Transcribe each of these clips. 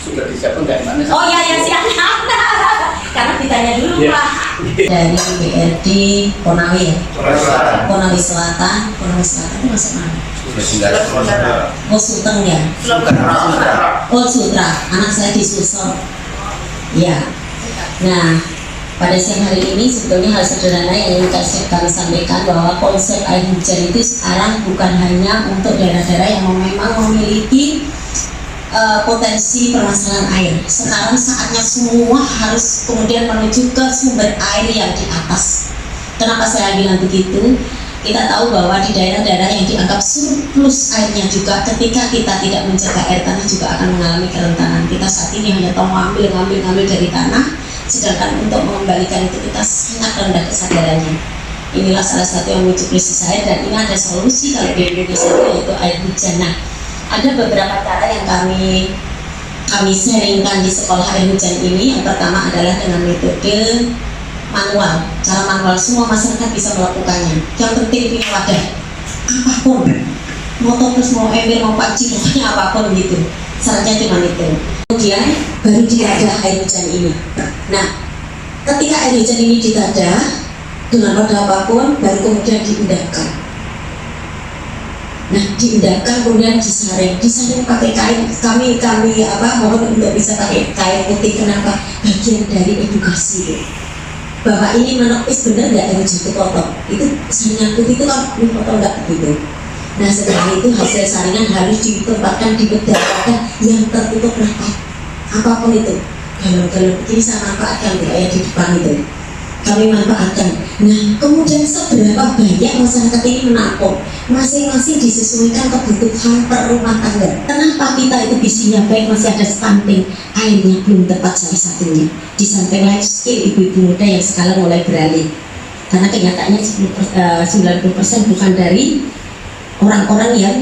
sudah disiapkan nggak mana? Oh iya ya silakan. Karena ditanya dulu Pak. Dari BRD Konawe ya. Konawe Selatan itu masuk mana? Oh Sulteng ya. Oh Sutra. Anak saya di Sulsel. Ya. Nah, pada siang hari ini sebetulnya hal sederhana yang ingin kami sampaikan bahwa konsep air hujan itu sekarang bukan hanya untuk daerah-daerah yang memang memiliki potensi permasalahan air. Sekarang saatnya semua harus kemudian menuju ke sumber air yang di atas. Kenapa saya bilang begitu? Kita tahu bahwa di daerah-daerah yang dianggap surplus airnya juga, ketika kita tidak menjaga air tanah juga akan mengalami kerentanan. Kita saat ini hanya tahu ngambil dari tanah, sedangkan untuk mengembalikan itu kita sangat rendah kesadarannya. Inilah salah satu yang memicu krisis air, dan ini ada solusi kalau di Indonesia yaitu air hujan. Nah, ada beberapa cara yang kami sharingkan di sekolah air hujan ini. Yang pertama adalah dengan metode manual. Cara manual semua masyarakat bisa melakukannya. Yang penting punya wadah apapun, mau toples, mau ember, mau panci, pokoknya apapun gitu. Syaratnya cuma itu. Kemudian baru ditadah air hujan ini. Nah, ketika air hujan ini ditadah dengan wadah apapun, baru kemudian diendapkan. Nah, diendapkan kemudian disaring pakai kain. Kami mohon untuk bisa pakai kain putih. Kenapa? Bagian dari edukasi bahwa ini menepis benar nggak air hujan itu kotor. Itu saringan putih itu kan kotor nggak begitu. Nah, setelah itu hasil saringan harus ditempatkan di wadah yang tertutup rapat. Apapun itu, galon-galon ini saya manfaatkan kayak di depan itu. Kami manfaatkan. Nah, kemudian seberapa banyak masyarakat ini menampung, masing-masing disesuaikan kebutuhan per rumah tangga. Kenapa kita itu visinya baik, masih ada stunting, airnya belum tepat salah satunya. Di samping life skill ibu-ibu muda yang sekarang mulai beralih, karena kenyataannya 90% bukan dari orang-orang yang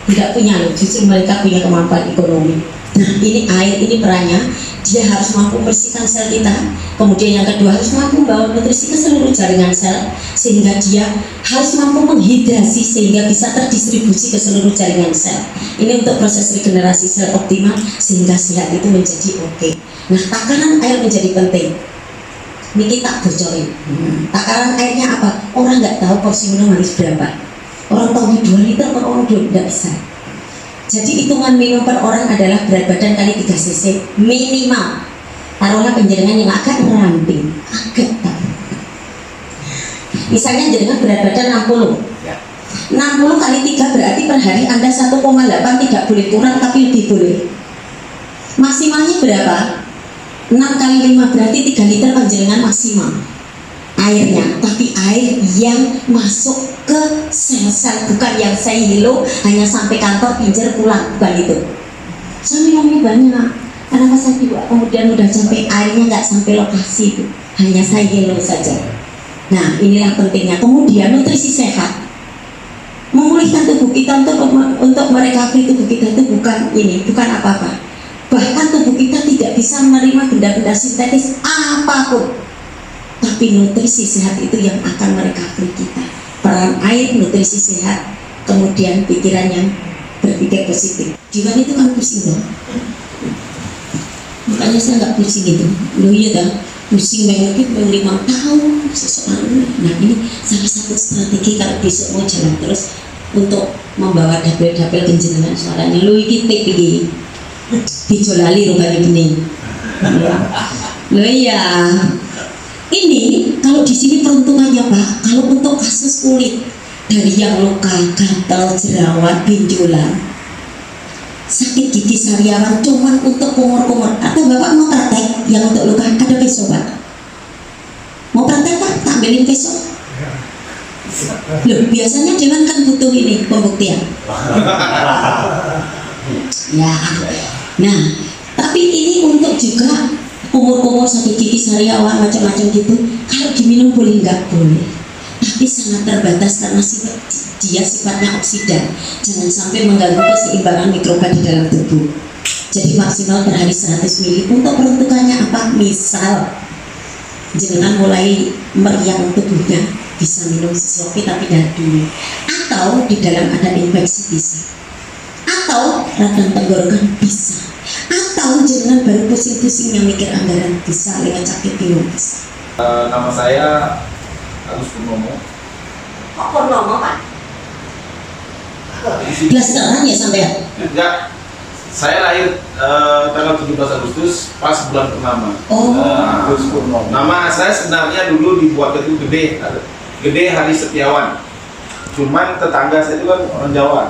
tidak punya, justru mereka punya kemampuan ekonomi. Nah, ini air, ini perannya. Dia harus mampu membersihkan sel kita. Kemudian yang kedua, harus mampu membawa nutrisi ke seluruh jaringan sel, sehingga dia harus mampu menghidrasi sehingga bisa terdistribusi ke seluruh jaringan sel. Ini untuk proses regenerasi sel optimal sehingga sehat itu menjadi oke. Nah, takaran air menjadi penting. Ini kita bocorin. Takaran airnya apa? Orang nggak tahu porsi minum harus berapa. Orang tahu 2 liter per orang, tidak bisa. Jadi hitungan minum per orang adalah berat badan kali 3 cc minimal. Taruhlah penjaringan yang agak ramping, agak tahu. Misalnya jenengan berat badan 60. 60 kali 3 berarti per hari Anda 1,8, tidak boleh kurang tapi lebih boleh. Maksimalnya berapa? 6 kali 5 berarti 3 liter penjaringan maksimal airnya, tapi air yang masuk ke sel-sel, bukan yang saya hilo hanya sampai kantor pinjar pulang, bukan itu. Saya minumnya banyak, karena pas saya juga kemudian udah sampai airnya nggak sampai lokasi itu, hanya saya hilo saja. Nah, inilah pentingnya. Kemudian nutrisi sehat, memulihkan tubuh kita untuk merecovery tubuh kita itu bukan apa-apa. Bahkan tubuh kita tidak bisa menerima benda-benda sintetis apapun. Tapi nutrisi sehat itu yang akan merecovery kita. Peran air, nutrisi sehat, kemudian pikiran yang berpikir positif. Jiwa itu kan pusing dong. Makanya saya nggak pusing gitu. Loh iya dah, pusing banget itu 5 tahun seseorang. Nah, ini salah satu strategi kalau besok mau jalan terus untuk membawa dapil-dapil kenjenengan suaranya. Loh iki tik iki. Dijolali rupanya bening. Loh iya. Ini kalau di sini peruntungannya Pak, kalau untuk kasus kulit dari yang luka, gatal, jerawat, benjolan, sakit gigi sariawan cuman untuk kumur-kumur, atau Bapak mau praktek yang untuk luka, ada peso Pak? Mau praktek Pak? Tak ambilin peso? Loh, biasanya jangan kan butuh ini pembuktian. Ya, nah, tapi ini untuk juga kumur-kumur, sakit gigi sariawan, macam-macam gitu. Kalau diminum boleh nggak boleh, tapi sangat terbatas karena dia sifatnya oksidan. Jangan sampai mengganggu keseimbangan mikroba di dalam tubuh. Jadi maksimal per hari 100 ml. Untuk peruntukannya apa? Misal jenengan mulai meriang tubuhnya, bisa minum sesuatu tapi dari dulu. Atau di dalam ada infeksi bisa. Atau radang tenggorokan bisa. Atau tahun jenengan baru pusing-pusing yang mikir anggaran bisa lewat sakit bingung bisa. Nama saya Agus Purnomo. Kok Purnomo Pak? Blasteran ya sampai? Enggak, saya lahir tanggal 17 Agustus pas bulan purnama. Agus Purnomo. Nama saya sebenarnya dulu dibuat itu Gede Hari Setiawan. Cuman tetangga saya itu kan orang Jawa.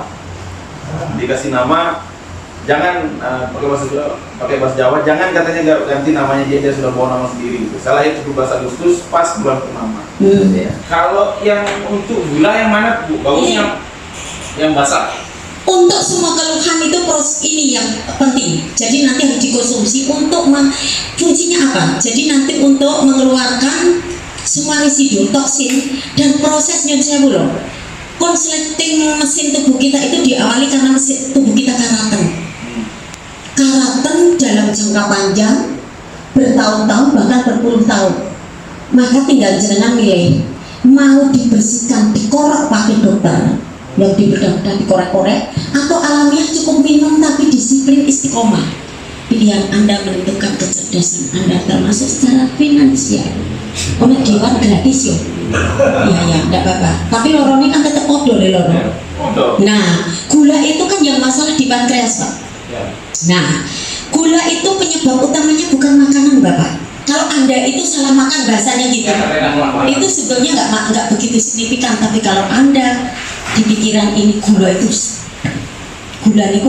Dikasih nama, jangan pakai bahasa Jawa, jangan katanya ganti namanya, dia sudah bawa nama sendiri. Saya lahir 17 Agustus pas bulan purnama. Kalau yang untuk gula yang mana Bu? Bagusnya yang basah. Untuk semua keluhan itu proses ini yang penting. Jadi nanti harus dikonsumsi untuk fungsinya apa? Jadi nanti untuk mengeluarkan semua residu toksin dan prosesnya saya belum. Konsleting mesin tubuh kita itu diawali karena mesin tubuh kita karaten. Karaten dalam jangka panjang bertahun-tahun bahkan berpuluh tahun. Maka tinggal jenengan milih mau dibersihkan, dikorek pakai dokter yang dibedah-bedah dikorek-korek, atau alamiah cukup minum tapi disiplin istiqomah. Pilihan Anda menentukan kecerdasan Anda, termasuk secara finansial. Ono dewan gratis yo. Iya, enggak apa-apa. Tapi lorone kan tetap podo deh loro. Nah, gula itu kan yang masalah di pankreas, Pak. Nah, gula itu penyebab utamanya bukan makanan, Bapak. Kalau Anda itu salah makan bahasanya gitu, itu sebetulnya nggak begitu signifikan. Tapi kalau Anda di pikiran ini gula itu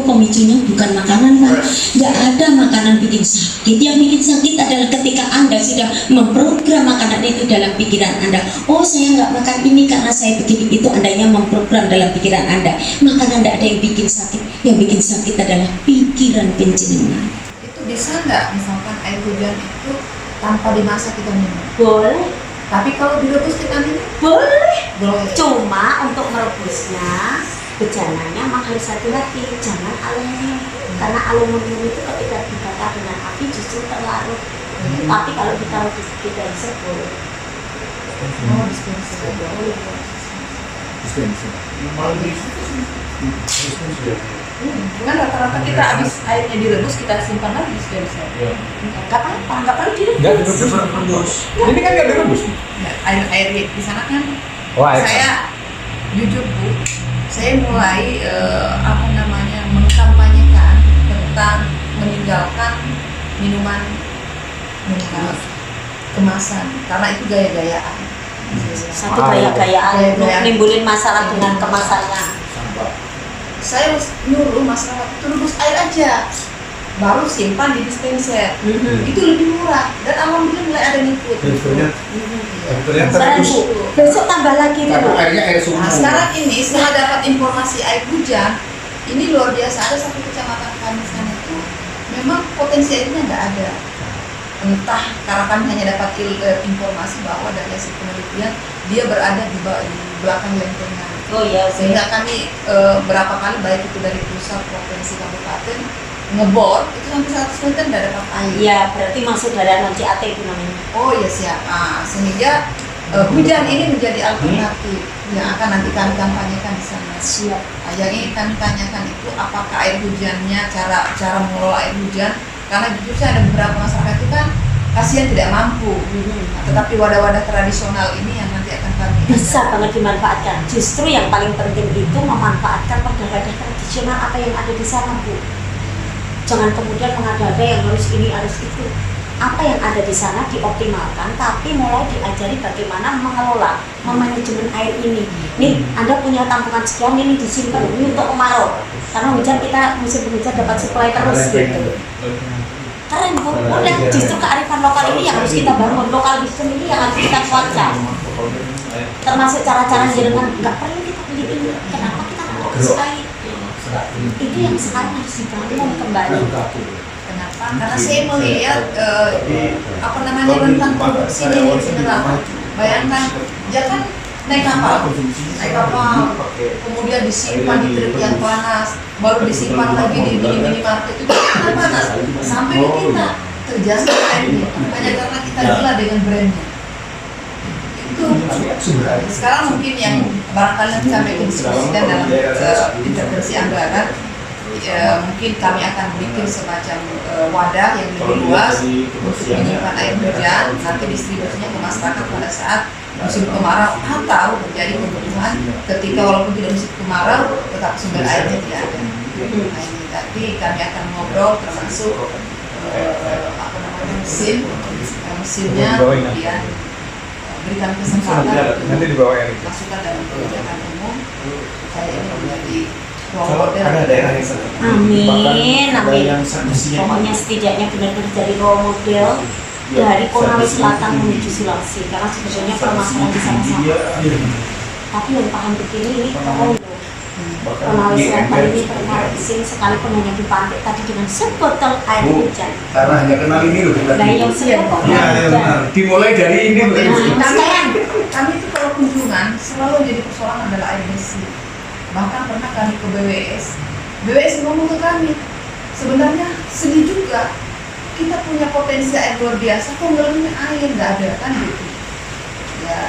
pemicunya bukan makanan, Pak. Nggak ada makanan bikin sakit. Yang bikin sakit adalah ketika Anda sudah memprogram makanan itu dalam pikiran Anda. Oh, saya nggak makan ini karena saya begini. Itu Andanya memprogram dalam pikiran Anda. Makanan nggak ada yang bikin sakit. Yang bikin sakit adalah pikiran penjenengan. Itu bisa nggak misalkan air hujan itu tanpa dimasak kita minum? Boleh. Tapi kalau direbus kita minum? Boleh. Boleh. Cuma untuk merebusnya bejananya memang harus hati-hati, jangan aluminium. Karena aluminium itu ketika dibakar dengan api justru terlarut. Tapi kalau ditaruh di dispenser boleh. Oh, dispenser boleh. Kan rata-rata kita habis airnya direbus kita simpan lagi di dispenser. Nggak perlu direbus. Ini kan nggak direbus. Air di sana kan. Air. Saya jujur Bu, saya mulai mengkampanyekan tentang meninggalkan minuman kemasan karena itu gaya-gayaan. Satu gaya-gayaan untuk nimbulin masalah dengan kemasannya. Saya nyuruh masyarakat itu rebus air aja, baru simpan di dispenser. Itu lebih murah dan alhamdulillah mulai ada ngikut. Besok tambah lagi dulu. Nah, sekarang ini setelah dapat informasi air hujan, ini luar biasa. Ada satu kecamatan kami sana itu memang potensi airnya nggak ada. Entah karena kami hanya dapat informasi bahwa dari hasil penelitian dia berada di belakang lempengan. Oh iya, Sehingga kami berapa kali baik itu dari pusat, provinsi, kabupaten ngebor itu sampai 100 meter tidak dapat air. Iya, berarti masuk dari non CAT itu namanya. Oh iya siap. Sehingga hujan ini menjadi alternatif yang akan nanti kami kampanyekan di sana. Siap. Yang ini kami tanyakan itu apakah air hujannya, cara mengelola air hujan. Karena jujur saya ada beberapa masyarakat itu kan kasihan tidak mampu. Tetapi wadah-wadah tradisional ini yang nanti akan kami Bisa banget dimanfaatkan. Justru yang paling penting itu memanfaatkan wadah-wadah tradisional apa yang ada di sana, Bu. Jangan kemudian mengada-ada yang harus ini, harus itu. Apa yang ada di sana dioptimalkan, tapi mulai diajari bagaimana mengelola, memanajemen air ini. Nih, Anda punya tampungan sekian, ini disimpan, ini untuk kemarau. Karena hujan kita musim hujan dapat supply terus gitu. Keren Bu, udah justru kearifan lokal ini yang harus kita bangun, lokal wisdom ini yang harus kita kuatkan. Termasuk cara-cara jenengan, nggak perlu kita beli ini. Kenapa kita nggak harus air? Itu yang sekarang harus dibangun kembali. Kenapa? Karena saya melihat rentang produksi ini general. Bayangkan, dia kan naik kapal, kemudian disimpan di truk yang panas, baru disimpan lagi di minimarket itu kan panas, sampai di kita terjadi airnya. Hanya karena kita gila dengan brandnya. Itu sekarang mungkin yang barangkali nanti kami akan diskusikan dalam intervensi anggaran mungkin kami akan bikin semacam wadah yang lebih luas untuk menyimpan air hujan, nanti distribusinya ke masyarakat pada saat musim kemarau atau terjadi kebutuhan ketika walaupun tidak musim kemarau tetap sumber airnya tidak ada. Nah, ini nanti kami akan ngobrol termasuk mesinnya, kemudian berikan kesempatan nanti dibawa Erik. masukan dalam kebijakan umum. Saya ini menjadi Kalau ada daerah yang sedang Amin, ada amin. yang sanksinya Pokoknya setidaknya benar-benar jadi role model dari Konawe Selatan menuju Sulawesi, karena sebenarnya permasalahan di sana-sana. Tapi yang paham begini ini tolong loh. Konawe Selatan ini tertarik sini sekalipun hanya dipantik tadi dengan sebotol air hujan. karena hanya kenal ini loh. Nah yang sebotol Iya, air hujan. dimulai dari ini loh. Kami itu kalau kunjungan selalu jadi persoalan adalah air bersih. Bahkan pernah kami ke BWS ngomong ke kami, sebenarnya sedih juga, kita punya potensi air luar biasa, kok ngeluhnya air nggak ada kan gitu. Ya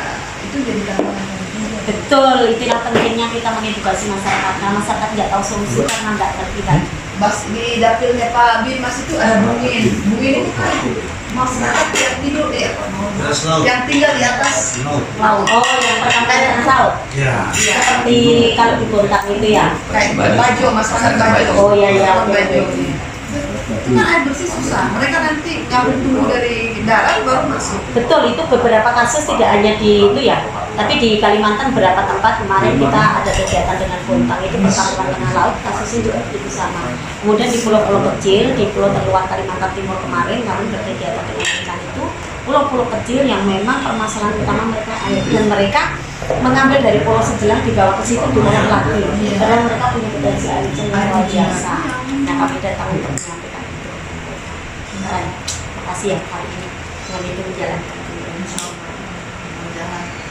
itu jadi tantangan kami juga. Betul, itulah pentingnya kita mengedukasi masyarakat. Karena masyarakat nggak tahu solusi karena nggak ngerti kan. Bas di dapilnya Pak Bin Mas itu ada bungin itu kan masyarakat yang tidur di yang tinggal di atas Laut. Oh, yang pertama kali laut. Ya. Seperti kalau di Bontang itu ya. kayak Bajo, masyarakat Bajo. Oh iya iya. Bajo. Itu kan air bersih susah. Mereka nanti kabur dulu dari darat baru masuk. Betul, itu beberapa kasus tidak hanya di itu ya, tapi di Kalimantan beberapa tempat kemarin kita ada kegiatan dengan Bontang itu perkampungan tengah laut, kasusnya juga begitu sama. Kemudian di pulau-pulau kecil, di pulau terluar Kalimantan Timur kemarin kami berkegiatan dengan ikan itu, pulau-pulau kecil yang memang permasalahan utama mereka air, dan mereka mengambil dari pulau sebelah dibawa ke situ diolah lagi, karena mereka punya potensi air yang luar biasa. Nah kami datang untuk menyampaikan itu. Beneran, makasih ya kali ini dengan itu menjalankan.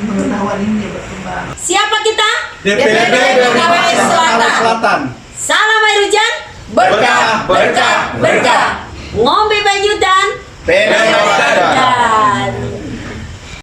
Pengetahuan ini dia berkembang. Siapa kita? DPRD Konawe Selatan. Salam air hujan, Berkah, berkah, berkah. ngombe banyu dan PDIP